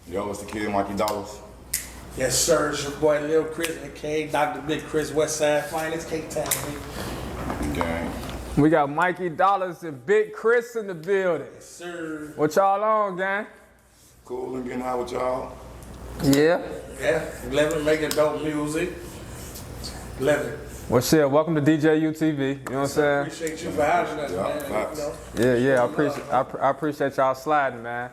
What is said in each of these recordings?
Yo, it's the kid, Mikey Dollaz. Yes, sir. It's your boy Lil Chris, aka Dr. Big Chris, Westside Finest, K-Town. Gang. We got Mikey Dollaz and Big Chris in the building. Yes, sir. What y'all on, gang? Cool and getting high with y'all. Yeah. Yeah, 11 making dope music. 11. Well, shit, welcome to DJUTV. You know what I'm saying? Appreciate you for having us, Yeah, man. facts. You know? Yeah, I appreciate y'all sliding, man.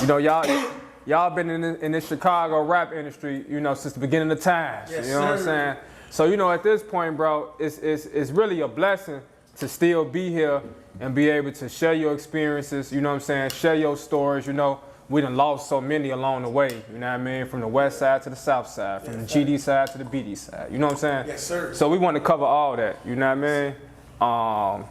You know, y'all been in this Chicago rap industry, you know, since the beginning of time. Yes, you know what I'm sir. saying? So, you know, at this point, bro, it's really a blessing to still be here and be able to share your experiences, you know what I'm saying? Share your stories, you know. We done lost so many along the way, you know what I mean? From the west side to the south side, from the GD side to the BD side, you know what I'm saying? Yes, sir. So we want to cover all that, you know what I mean?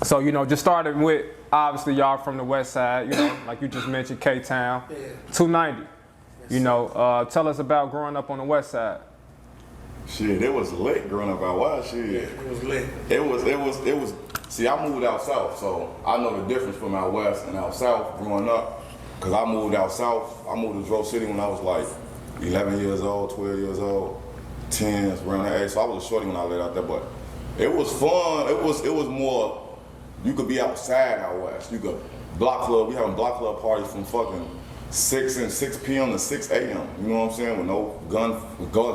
So, you know, just starting with, obviously, y'all from the west side, you know, like you just mentioned, K-Town, Yeah. 290. Yes, You know, tell us about growing up on the west side. Shit, it was lit growing up out west. Shit. Yeah, it was lit. It was. See, I moved out south, so I know the difference from out west and out south growing up. Cause I moved out south. I moved to Drew City when I was like 11 years old, 12 years old, 10, around that age. So I was a shorty when I lived out there, but it was fun. It was more. You could be outside out west. You could block club. We having block club parties from fucking 6 p.m. to 6 a.m. You know what I'm saying? With no gun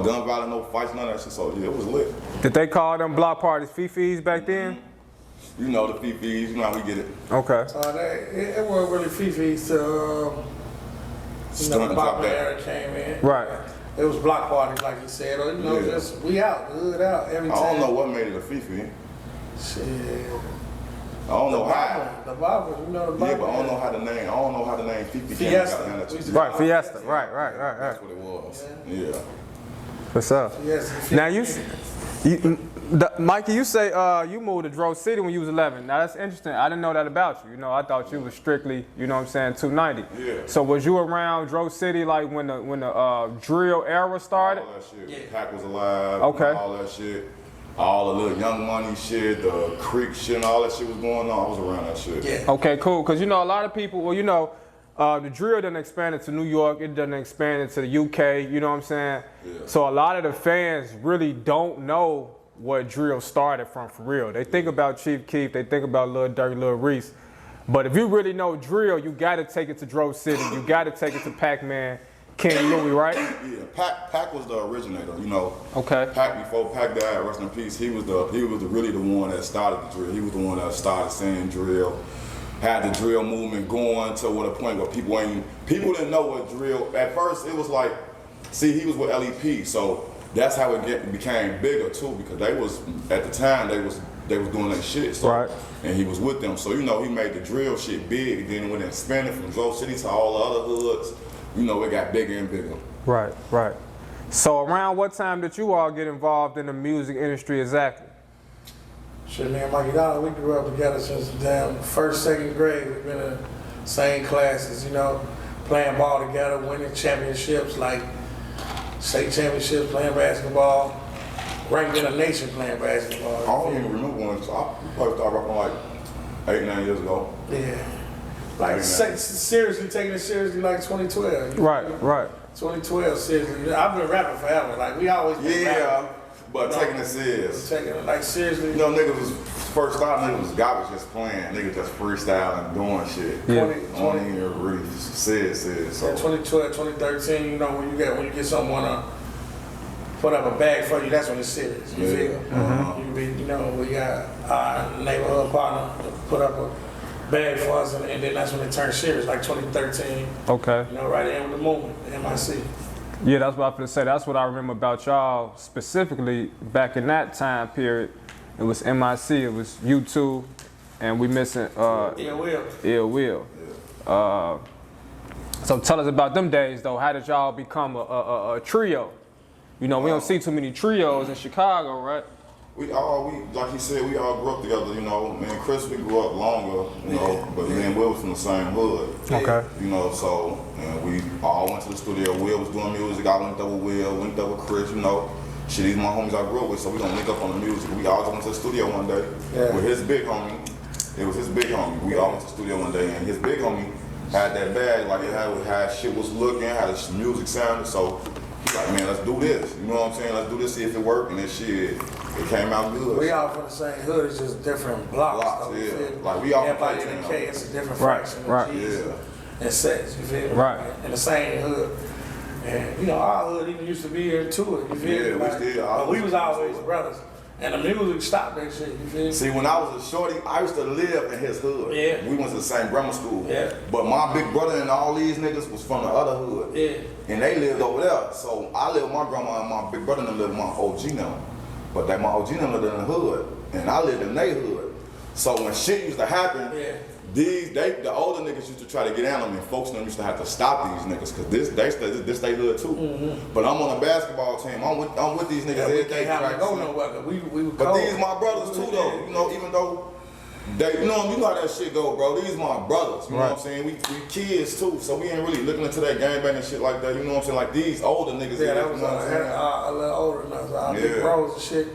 violence, no fights, none of that shit. So yeah, it was lit. Did they call them block parties fifis back then? You know the fifis, you know how we get it. Okay. It wasn't really Fifi's till the Papa era came in. Right. It was block parties, like you said, or you know, Yeah. just we out, hood out every time. I don't know what made it a fifi. Shit. I don't know how. The Bible, you know the Bible. Yeah, but I don't know how the name. I don't know how the name Fifi came Fiesta. about. We used to Right, call it Fiesta. Right. That's what it was. Yeah. What's up? Fiesta. Now Mikey, you say you moved to Drew City when you was 11. Now that's interesting. I didn't know that about you. You know, I thought you was strictly, you know what I'm saying, 290. Yeah. So was you around Drew City like when the drill era started? All that shit. Yeah. Pac was alive. Okay. All that shit. All the little Young Money shit, the Creek shit, and all that shit was going on. I was around that shit. Yeah. Okay, cool. Because, you know, a lot of people, well, you know, the drill done expanded to New York. It done expanded to the UK. You know what I'm saying? Yeah. So a lot of the fans really don't know what drill started from for real. They think about Chief Keef. They think about Lil Durk, Lil Reese. But if you really know drill, you got to take it to Drew City. You got to take it to Pac-Man, King Louis, right? Yeah. Pac was the originator. You know. Okay. Pac, before Pac died, rest in peace. He was really the one that started the drill. He was the one that started saying drill. Had the drill movement going to what a point where people didn't know what drill. At first, it was like, see, he was with LEP, so that's how it became bigger too, because they was at the time they was doing that shit. So, Right. And he was with them, so you know he made the drill shit big. And then when it expanded from Drew City to all the other hoods, you know it got bigger and bigger. Right. So around what time did you all get involved in the music industry exactly? Shit, man, Mikey Dollaz, we grew up together since the damn first, second grade. We've been in the same classes, you know, playing ball together, winning championships, like state championships, playing basketball, ranked in the nation playing basketball. I don't even remember when. So I probably started rapping like 8-9 years ago. Yeah. Like, seriously, taking it seriously like 2012. Right. 2012, seriously. I've been rapping forever. Like, we always been rapping. But taking it serious. Taking it, like, seriously. You know, niggas was first starting. Niggas was God was just playing. Niggas just freestyling, doing shit. Yeah. 20, even really serious. So. 2012, 2013, you know, when you get someone to put up a bag for you, that's when it's serious. You feel? You can be, you know, we got our neighborhood partner to put up a bag for us, and then that's when it turned serious, like 2013. Okay. You know, right in with the movement, the MIC. Yeah, that's what I was going to say. That's what I remember about y'all specifically back in that time period. It was MIC, it was U2, and we missing Ill Will. So tell us about them days though. How did y'all become a trio? You know, we don't see too many trios in Chicago, right? We like he said, we all grew up together. You know, me and Chris, we grew up longer. You know, but me and Will was from the same hood. Okay. You know, so we all went to the studio. Will was doing music. I linked up with Will, linked up with Chris. You know, shit, these my homies I grew up with, so we don't link up on the music. We all just went to the studio one day with his big homie. It was his big homie. We all went to the studio one day, and his big homie had that bag, like it had how shit was looking, how the music sounded. So he like, man, let's do this. You know what I'm saying? Let's do this, see if it worked, and this shit, it came out good. We all from the same hood, it's just different blocks. Though, yeah. Like we all everybody in the K, it's a different fraction of G's and sets, you feel me? Right. In the same hood. And you know, our hood even used to be here too, you feel me? Yeah, we still. But we was always brothers. And the music stopped that shit, you feel me? See, when I was a shorty, I used to live in his hood. Yeah. We went to the same grammar school. Yeah. But my big brother and all these niggas was from the other hood. Yeah. And they lived over there. So I lived with my grandma and my big brother and them lived with my OG now. But my OG them lived in the hood. And I lived in their hood. So when shit used to happen, the older niggas used to try to get at them, and folks them used to have to stop these niggas, cause this they hood too. Mm-hmm. But I'm on a basketball team. I'm with these niggas every day. We but these my brothers too though. You know, even though they, you know how that shit go, bro. These my brothers. You know what I'm saying? We kids too, so we ain't really looking into that gangbang and shit like that. You know what I'm saying? Like these older niggas. Yeah, that was a little older than us. Our big bros and shit.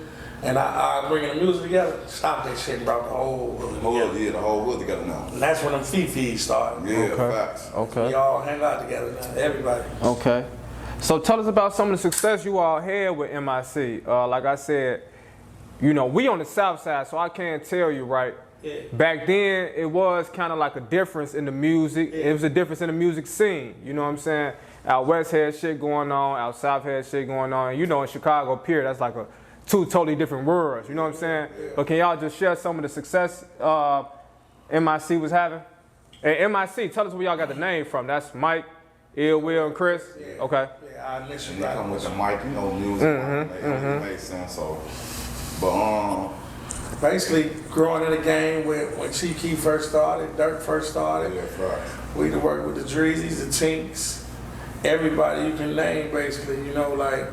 And I bringing the music together, stopped that shit and brought the whole hood together. Yeah, the whole hood together now. And that's when them Fifis started. Yeah, facts. Okay. We all hang out together now, everybody. Okay. So tell us about some of the success you all had with MIC. Like I said, you know, we on the south side, so I can't tell you, right? Yeah. Back then, it was kind of like a difference in the music. Yeah. It was a difference in the music scene. You know what I'm saying? Out west had shit going on, out south had shit going on. You know, in Chicago, period, that's like two totally different worlds, you know what I'm saying? Yeah. But can y'all just share some of the success MIC was having? And MIC, tell us where y'all got the name from. That's Mike, Ill Will, and Chris? Yeah. Okay. Yeah, I listen. They come with the mic, you know, music. It makes sense, so. But, basically, growing in the game when Chief Keef first started, Dirk first started, we used to work with the Dreezys, the Tinks, everybody you can name, basically, you know, like,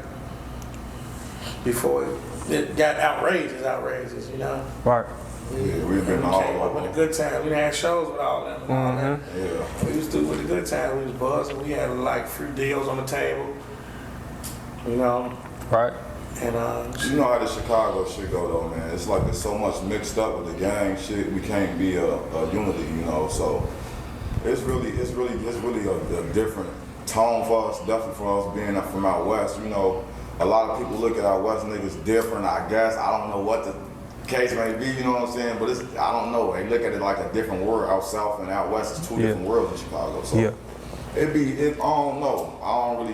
before it got outrageous, you know? Right. Yeah, we've been all came up with a good time. We had shows with all them and all that. Yeah. We used to do with a good time. We was buzzing. We had like free deals on the table, you know? Right. And you know how the Chicago shit go though, man. It's like there's so much mixed up with the gang shit. We can't be a unity, you know. So it's really a different tone for us. Definitely for us being from out west, you know. A lot of people look at our West niggas different, I guess. I don't know what the case may be, you know what I'm saying? But I don't know. They look at it like a different world. Out south and out west is two different worlds in Chicago. So I don't know. I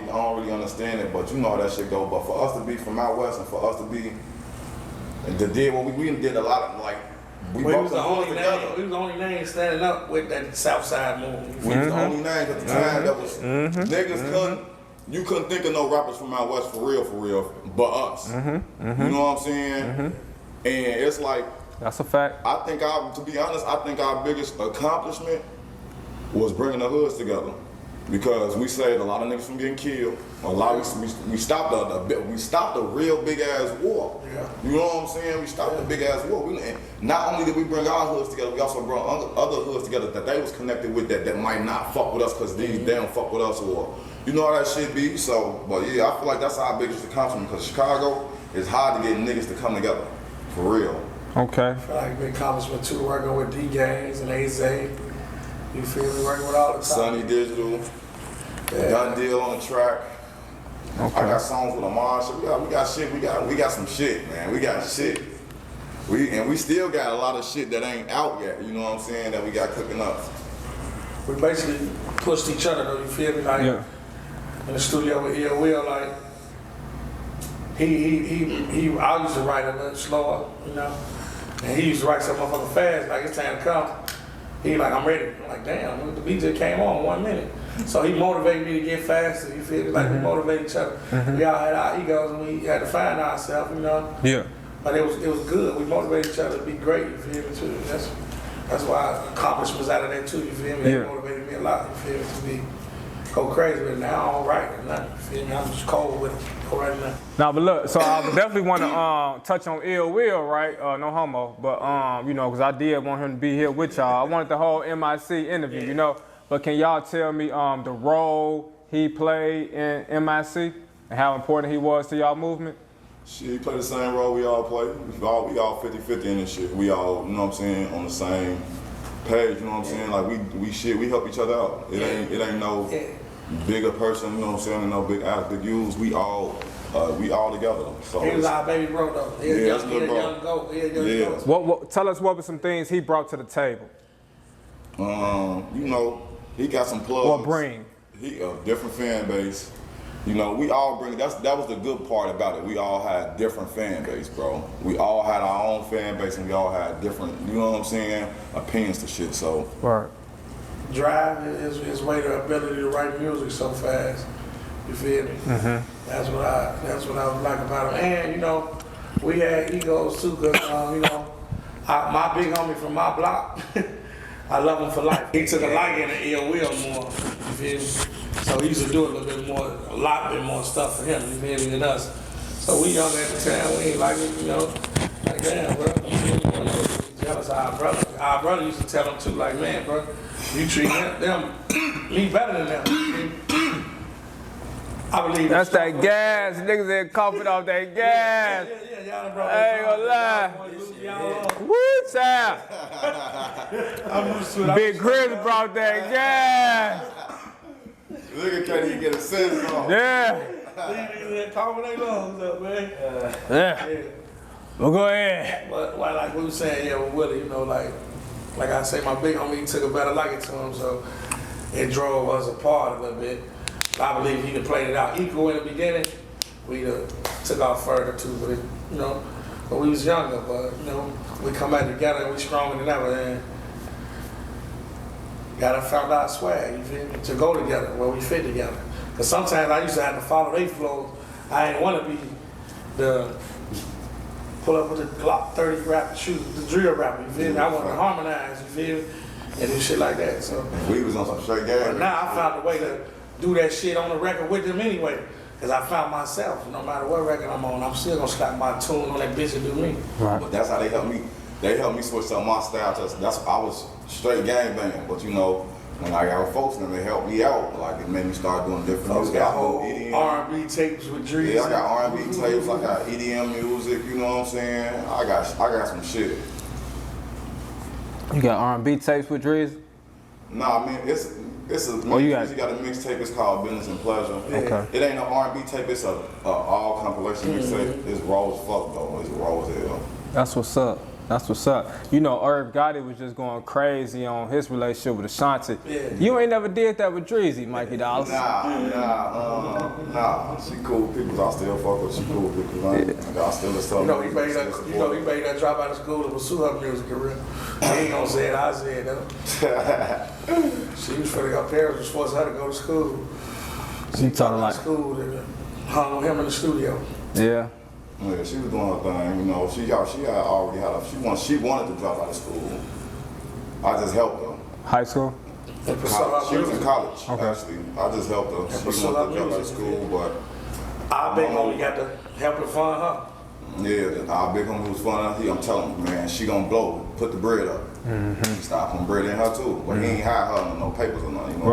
don't really understand it, but you know how that shit go. But for us to be from out west and for us to be we did a lot of like we was the only name. We was the only name standing up with that South Side movement. We was the only name at the time that was niggas you couldn't think of no rappers from out west for real, but us. You know what I'm saying? And it's like that's a fact. To be honest, I think our biggest accomplishment was bringing the hoods together, because we saved a lot of niggas from getting killed. We stopped a real big ass war. Yeah. You know what I'm saying? We stopped a big ass war. Not only did we bring our hoods together, we also brought other hoods together that they was connected with that might not fuck with us because they don't fuck with us, or you know how that shit be. So, but yeah, I feel like that's our biggest accomplishment, because Chicago is hard to get niggas to come together, for real. Okay. I feel like a big accomplishment too, working with D-Games and AZ. You feel me? Working with all the time. Sunny Digital, Done Deal on the track. Okay. I got songs with Amar. So we got shit. We got some shit, man. We got shit. We still got a lot of shit that ain't out yet. You know what I'm saying? That we got cooking up. We basically pushed each other, though. You feel me? Like in the studio with Ill Will, like I used to write a little slower, you know, and he used to write some motherfucking fast. Like it's time to come. He like, I'm ready. I'm like, damn, the beat just came on 1 minute. So he motivated me to get faster, you feel me? Like we motivate each other. We all had our egos and we had to find ourselves, you know? Yeah. But it was good. We motivated each other to be great, you feel me, too. That's why accomplishments out of that too, you feel me? They motivated me a lot, you feel me, to go crazy with it. Now I don't write or nothing, you feel me? I'm just cold with it. Go right now. Now, but look, so I definitely want to touch on Ill Will, right? No homo, but you know, because I did want him to be here with y'all. I wanted the whole MIC interview, you know. But can y'all tell me the role he played in MIC and how important he was to y'all movement? Shit, he played the same role we all play. We all 50-50 in this shit. We all, you know what I'm saying, on the same page, you know what I'm saying? Like we help each other out. It ain't no bigger person, you know what I'm saying? No big ass, big U's. We all together. So he was our baby bro though. He a young goat. What? Tell us what were some things he brought to the table. You know, he got some plugs. Or bring. He a different fan base. You know, we all bring. That was the good part about it. We all had different fan base, bro. We all had our own fan base, and we all had different. You know what I'm saying? Opinions to shit. So. Right. Drive his way to ability to write music so fast. You feel me? Mm-hmm. That's what I like about him. And you know, we had egos too, cause you know, my big homie from my block, I love him for life. He took a liking to Ill Will more. You feel me? So he used to do a lot bit more stuff for him. You feel me, than us. So we young at the time, we ain't like it, you know. Like damn, bro. Jealous of our brother. Our brother used to tell him too, like man, bro, you treat them me better than them. I believe that's that gas. Niggas ain't coughing off that gas. Yeah, y'all brought I ain't gonna lie. Woo, child. Big Chris brought that gas. Nigga can't even get a sense off. Yeah. These coughing their lungs up, man. Yeah. Well, go ahead. But like we were saying, yeah, with Willie, you know, like I say, my big homie took a better liking to him, so it drove us apart a little bit. I believe he'd have played it out equal in the beginning. We'd have took off further too, but you know, but we was younger. But you know, we come back together and we stronger than ever. And gotta found our swag, you feel me, to go together where we fit together. Cause sometimes I used to have to follow their flows. I didn't want to be the pull up with the Glock 30 rapper, shoot the drill rapper. You feel me? I wanted to harmonize. You feel me? And do shit like that. So we was on some straight game. But now I found a way to do that shit on the record with them anyway. Cause I found myself, no matter what record I'm on, I'm still gonna slap my tune on that bitch and do me. Right. But that's how they helped me. They helped me switch up my style. I was straight gang banging, but you know, when I got folks and they helped me out, like it made me start doing different Folks music. got whole R&B tapes with Dreezy. Yeah, I got R&B tapes. I got EDM music. You know what I'm saying? I got some shit. You got R&B tapes with Dreezy? Nah, I mean it's a you got a mixtape. It's called Business and Pleasure. Okay. It ain't no R&B tape. It's a all compilation mixtape. It's raw as fuck though. It's raw as hell. That's what's up. That's what's up. You know, Irv Gotti was just going crazy on his relationship with Ashanti. Yeah. You ain't never did that with Dreezy, Mikey Dollaz. Nah. She cool people. I still fuck with. She cool people. I still listen. You know, he made that drop out of school to pursue her music career. He ain't gonna say it. I said that. She was finna go. Parents was forcing her to go to school. She talking like school and hung with him in the studio. Yeah. Yeah, she was doing her thing, you know. She wanted to drop out of school. I just helped her. High school? She was in college, okay. Actually. I just helped her. She wanted to drop out of school, but our big homie got to help her fund her. Yeah, our big homie was funding her. I'm telling him, man, she gonna blow. Put the bread up. Mm-hmm. He started putting bread in her too, but he ain't had her on no papers or nothing. You know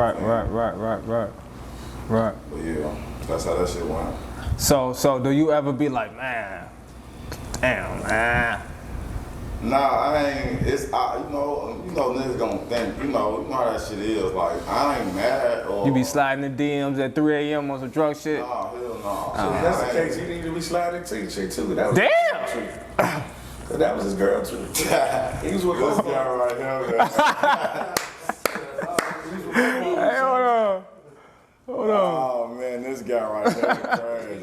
Right. But yeah, that's how that shit went. So do you ever be like, man, damn, man? Nah, I ain't. You know, niggas gonna think. You know how that shit is. Like, I ain't mad or. You be sliding the DMs at 3 a.m. on some drunk shit? Nah, hell no. So if that's the case, he need to be sliding to shit too. That was Damn! Cause that was his girl too. He was with This guy right here, man. Hey, hold on. Oh man, this guy right there is crazy.